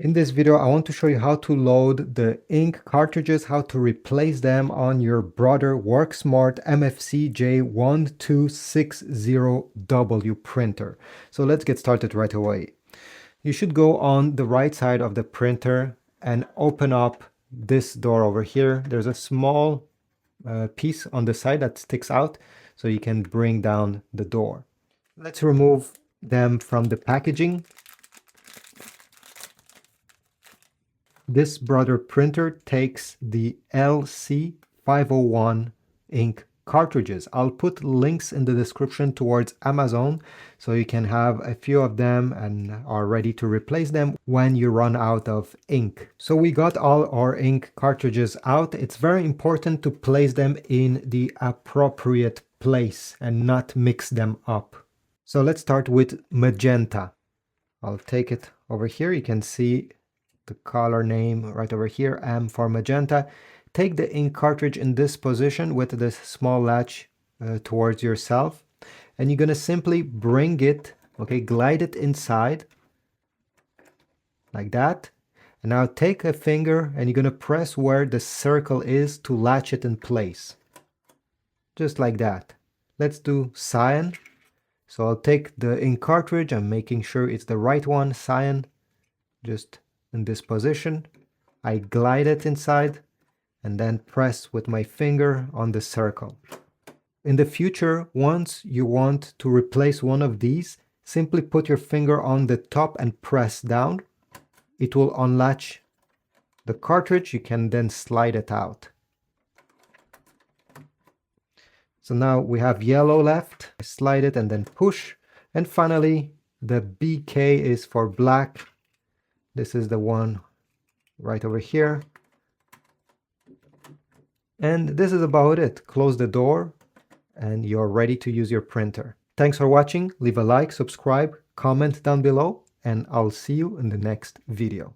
In this video, I want to show you how to load the ink cartridges, how to replace them on your Brother WorkSmart MFC-J1260W printer. So let's get started right away. You should go on the right side of the printer and open up this door over here. There's a small piece on the side that sticks out, so you can bring down the door. Let's remove them from the packaging. This Brother printer takes the LC501 ink cartridges. I'll put links in the description towards Amazon so you can have a few of them and are ready to replace them when you run out of ink. So we got all our ink cartridges out. It's very important to place them in the appropriate place and not mix them up. So let's start with magenta. I'll take it over here. You can see the color name right over here, M for magenta. Take the ink cartridge in this position with this small latch towards yourself, and you're gonna simply bring it, okay, glide it inside like that. And now take a finger and you're gonna press where the circle is to latch it in place, just like that. Let's do cyan. So I'll take the ink cartridge, I'm making sure it's the right one, cyan, just in this position. I glide it inside and then press with my finger on the circle. In the future, once you want to replace one of these, simply put your finger on the top and press down. It will unlatch the cartridge. You can then slide it out. So now we have yellow left. Slide it and then push. And finally, the BK is for black. This is the one right over here. And this is about it. Close the door and you're ready to use your printer. Thanks for watching. Leave a like, subscribe, comment down below, and I'll see you in the next video.